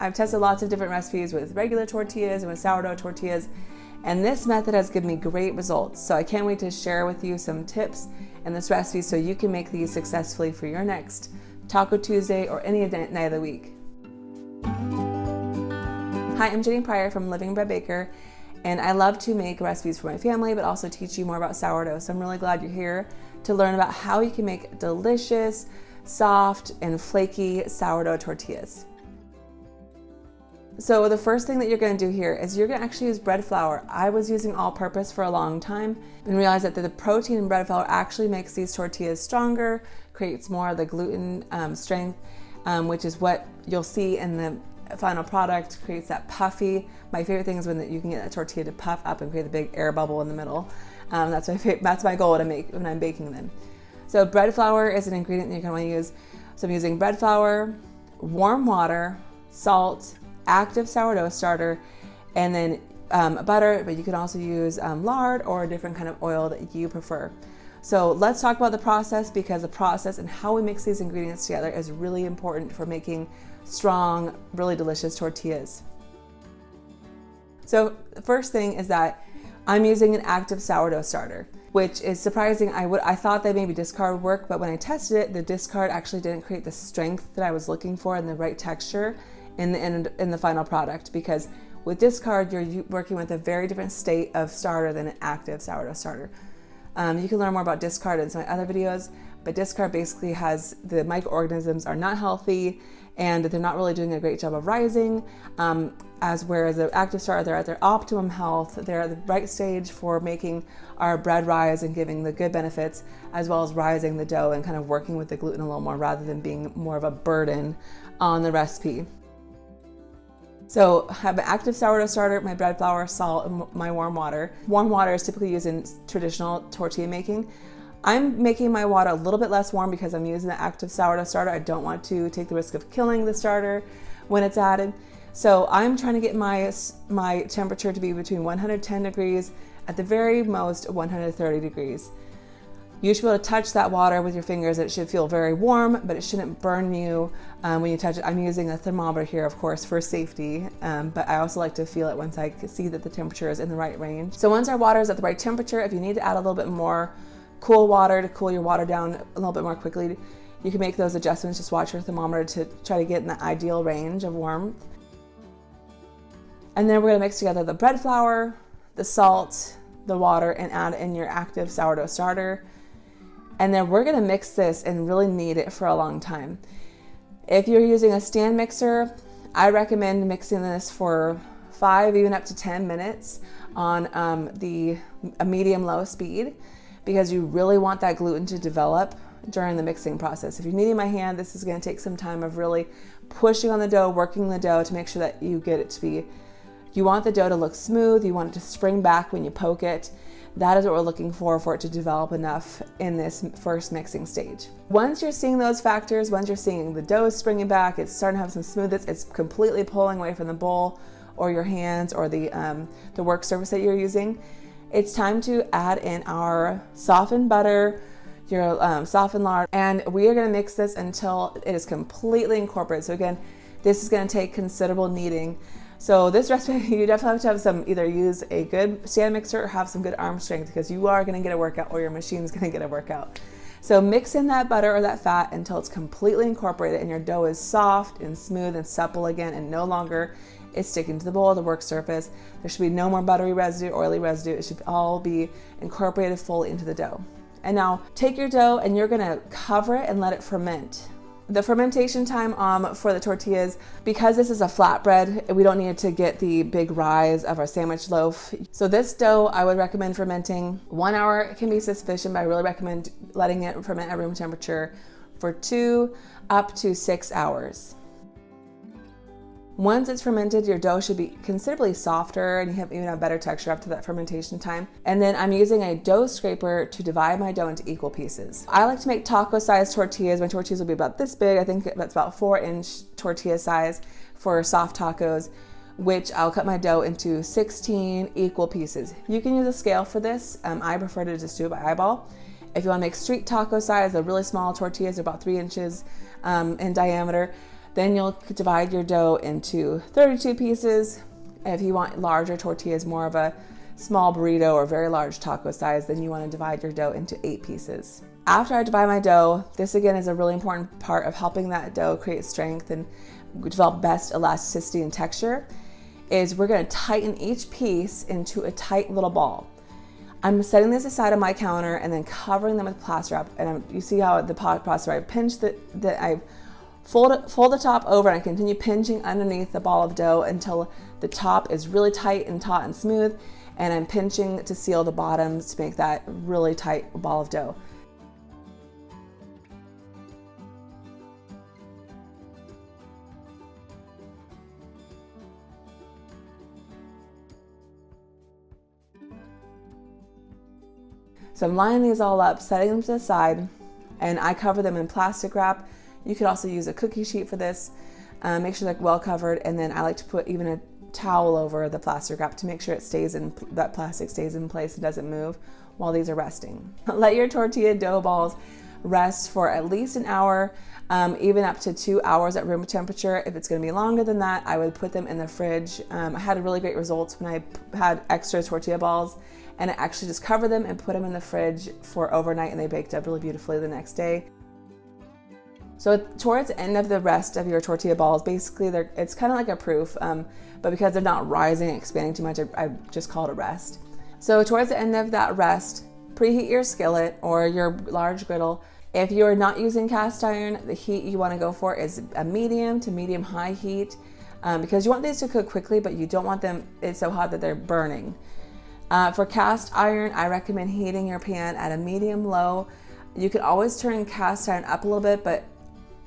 I've tested lots of different recipes with regular tortillas and with sourdough tortillas, and this method has given me great results. So I can't wait to share with you some tips in this recipe so you can make these successfully for your next Taco Tuesday or any night of the week. Hi, I'm Jenny Pryor from Living Bread Baker, and I love to make recipes for my family, but also teach you more about sourdough. So I'm really glad you're here to learn about how you can make delicious, soft, and flaky sourdough tortillas. So the first thing that you're going to do here is you're going to actually use bread flour. I was using all-purpose for a long time and realized that the protein in bread flour actually makes these tortillas stronger, creates more of the gluten strength, which is what you'll see in the final product, creates that puffy. My favorite thing is when you can get that tortilla to puff up and create the big air bubble in the middle. That's my goal to make when I'm baking them. So bread flour is an ingredient that you're going to want to use. So I'm using bread flour, warm water, salt, active sourdough starter, and then butter, but you can also use lard or a different kind of oil that you prefer. So let's talk about the process, because the process and how we mix these ingredients together is really important for making strong, really delicious tortillas. So the first thing is that I'm using an active sourdough starter, which is surprising. I thought that maybe discard would work, but when I tested it, the discard actually didn't create the strength that I was looking for and the right texture in the final product, because with discard you're working with a very different state of starter than an active sourdough starter. You can learn more about discard in some of my other videos, but discard basically has the microorganisms are not healthy and they're not really doing a great job of rising, whereas the active starter, they're at their optimum health, they're at the right stage for making our bread rise and giving the good benefits, as well as rising the dough and kind of working with the gluten a little more rather than being more of a burden on the recipe. So I have an active sourdough starter, my bread flour, salt, and my warm water. Warm water is typically used in traditional tortilla making. I'm making my water a little bit less warm because I'm using the active sourdough starter. I don't want to take the risk of killing the starter when it's added. So I'm trying to get my temperature to be between 110 degrees, at the very most 130 degrees. You should be able to touch that water with your fingers. It should feel very warm, but it shouldn't burn you when you touch it. I'm using a thermometer here, of course, for safety, but I also like to feel it once I see that the temperature is in the right range. So once our water is at the right temperature, if you need to add a little bit more cool water to cool your water down a little bit more quickly, you can make those adjustments. Just watch your thermometer to try to get in the ideal range of warmth. And then we're gonna mix together the bread flour, the salt, the water, and add in your active sourdough starter. And then we're gonna mix this and really knead it for a long time. If you're using a stand mixer, I recommend mixing this for 5, even up to 10 minutes on a medium-low speed, because you really want that gluten to develop during the mixing process. If you're kneading by hand, this is gonna take some time of really pushing on the dough, working the dough to make sure that you get it to be, you want the dough to look smooth, you want it to spring back when you poke it. That is what we're looking for it to develop enough in this first mixing stage. Once you're seeing those factors, once you're seeing the dough is springing back, it's starting to have some smoothness, it's completely pulling away from the bowl or your hands or the work surface that you're using, it's time to add in our softened butter, your softened lard, and we are gonna mix this until it is completely incorporated. So again, this is gonna take considerable kneading. So this recipe, you definitely have to have either use a good stand mixer or have some good arm strength, because you are gonna get a workout or your machine's gonna get a workout. So mix in that butter or that fat until it's completely incorporated and your dough is soft and smooth and supple again and no longer is sticking to the bowl or the work surface. There should be no more buttery residue, oily residue. It should all be incorporated fully into the dough. And now take your dough and you're gonna cover it and let it ferment. The fermentation time for the tortillas, because this is a flatbread, we don't need to get the big rise of our sandwich loaf. So this dough, I would recommend fermenting 1 hour can be sufficient, but I really recommend letting it ferment at room temperature for 2 up to 6 hours. Once it's fermented, your dough should be considerably softer and you have even a better texture up to that fermentation time. And then I'm using a dough scraper to divide my dough into equal pieces. I like to make taco-sized tortillas. My tortillas will be about this big. I think that's about 4-inch tortilla size for soft tacos, which I'll cut my dough into 16 equal pieces. You can use a scale for this. I prefer to just do it by eyeball. If you want to make street taco size, the really small tortillas are about 3 inches in diameter. Then you'll divide your dough into 32 pieces. If you want larger tortillas, more of a small burrito or very large taco size, then you want to divide your dough into 8 pieces. After I divide my dough, this again is a really important part of helping that dough create strength and develop best elasticity and texture, is we're going to tighten each piece into a tight little ball. I'm setting this aside on my counter and then covering them with plastic wrap. And you see how the plastic wrap, I pinch I fold the top over, and I continue pinching underneath the ball of dough until the top is really tight and taut and smooth. And I'm pinching to seal the bottoms to make that really tight ball of dough. So I'm lining these all up, setting them to the side, and I cover them in plastic wrap. You could also use a cookie sheet for this. Make sure they're well covered, and then I like to put even a towel over the plastic wrap to make sure that plastic stays in place and doesn't move while these are resting. Let your tortilla dough balls rest for at least an hour, even up to 2 hours at room temperature. If it's going to be longer than that, I would put them in the fridge. I had really great results when I had extra tortilla balls, and I actually just covered them and put them in the fridge for overnight, and they baked up really beautifully the next day. So towards the end of the rest of your tortilla balls, basically it's kind of like a proof, but because they're not rising and expanding too much, I just call it a rest. So towards the end of that rest, preheat your skillet or your large griddle. If you're not using cast iron, the heat you want to go for is a medium to medium high heat, because you want these to cook quickly, but you don't want them, it's so hot that they're burning. For cast iron, I recommend heating your pan at a medium low. You can always turn cast iron up a little bit, but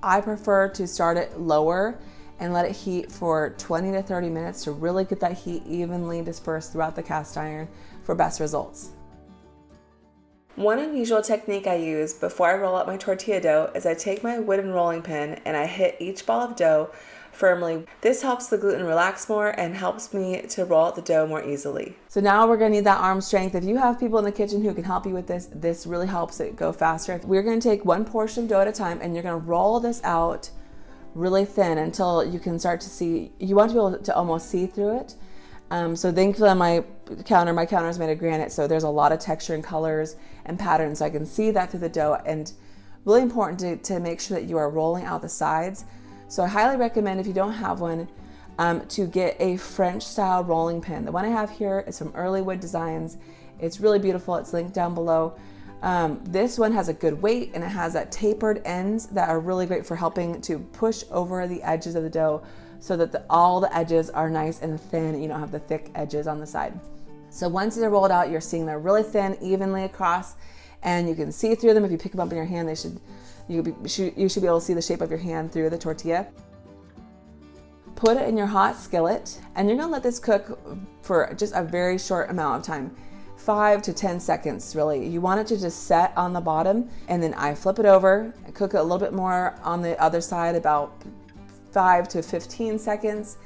I prefer to start it lower and let it heat for 20 to 30 minutes to really get that heat evenly dispersed throughout the cast iron for best results. One unusual technique I use before I roll out my tortilla dough is I take my wooden rolling pin and I hit each ball of dough firmly. This helps the gluten relax more and helps me to roll out the dough more easily. So now we're gonna need that arm strength. If you have people in the kitchen who can help you with this, this really helps it go faster. We're gonna take one portion of dough at a time, and you're gonna roll this out really thin until you can start to see, you want to be able to almost see through it. So thankfully on my counter is made of granite, so there's a lot of texture and colors and patterns, so I can see that through the dough. And really important to make sure that you are rolling out the sides. So I highly recommend, if you don't have one, to get a French style rolling pin. The one I have here is from Early Wood Designs. It's really beautiful. It's linked down below. This one has a good weight, and it has that tapered ends that are really great for helping to push over the edges of the dough so that all the edges are nice and thin. You don't have the thick edges on the side. So once they're rolled out, you're seeing they're really thin, evenly across, and you can see through them. If you pick them up in your hand, you should be able to see the shape of your hand through the tortilla. Put it in your hot skillet, and you're gonna let this cook for just a very short amount of time, 5 to 10 seconds really. You want it to just set on the bottom, and then I flip it over, cook it a little bit more on the other side, about 5 to 15 seconds.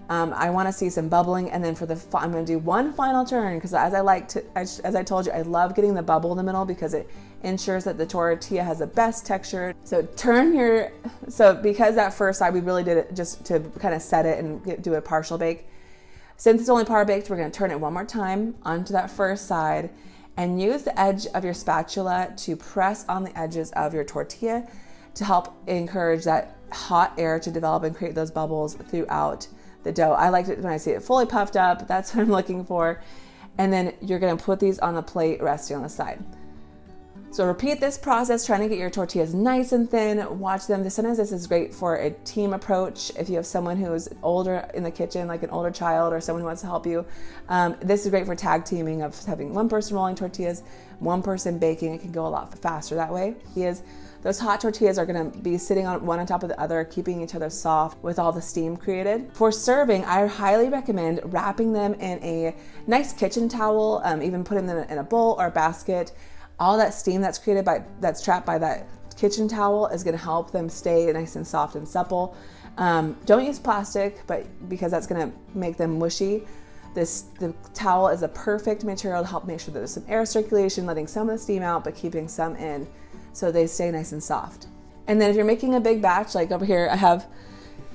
I want to see some bubbling, and then I'm going to do one final turn, because as I told you, I love getting the bubble in the middle because it ensures that the tortilla has the best texture. So because that first side we really did it just to kind of set it and do a partial bake. Since it's only par baked, we're going to turn it one more time onto that first side and use the edge of your spatula to press on the edges of your tortilla to help encourage that hot air to develop and create those bubbles throughout the dough. I like it when I see it fully puffed up. That's what I'm looking for. And then you're going to put these on the plate resting on the side. So repeat this process, trying to get your tortillas nice and thin. Watch them. Sometimes this is great for a team approach. If you have someone who is older in the kitchen, like an older child or someone who wants to help you, this is great for tag teaming, of having one person rolling tortillas, one person baking. It can go a lot faster that way. Those hot tortillas are going to be sitting on one on top of the other, keeping each other soft with all the steam created. For serving, I highly recommend wrapping them in a nice kitchen towel, even putting them in a bowl or a basket. All that steam that's that's trapped by that kitchen towel is going to help them stay nice and soft and supple. Don't use plastic, because that's going to make them mushy. The towel is a perfect material to help make sure that there's some air circulation, letting some of the steam out, but keeping some in, so they stay nice and soft. And then if you're making a big batch, like over here, I have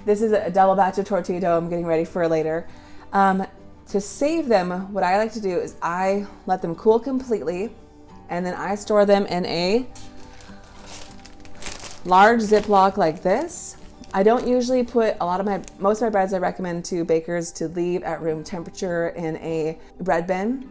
This is a double batch of tortilla dough I'm getting ready for later. To save them, what I like to do is I let them cool completely, and then I store them in a large Ziploc like this. I don't usually put most of my breads I recommend to bakers to leave at room temperature in a bread bin.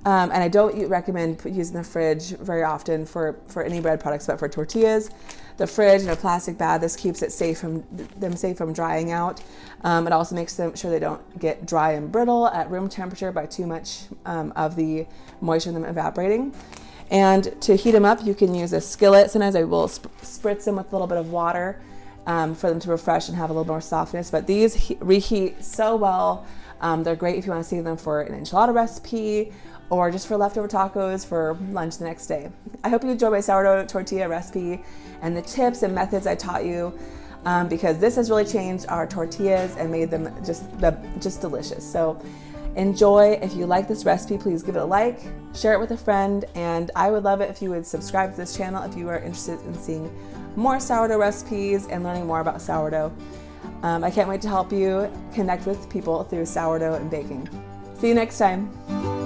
And I don't recommend using the fridge very often for any bread products, but for tortillas. The fridge in a plastic bag, this keeps it safe from drying out. It also makes sure they don't get dry and brittle at room temperature by too much of the moisture in them evaporating. And to heat them up, you can use a skillet. Sometimes I will spritz them with a little bit of water for them to refresh and have a little more softness. But these reheat so well. They're great if you want to save them for an enchilada recipe or just for leftover tacos for lunch the next day. I hope you enjoy my sourdough tortilla recipe and the tips and methods I taught you, because this has really changed our tortillas and made them just delicious. So enjoy. If you like this recipe, please give it a like, share it with a friend, and I would love it if you would subscribe to this channel if you are interested in seeing more sourdough recipes and learning more about sourdough. I can't wait to help you connect with people through sourdough and baking. See you next time.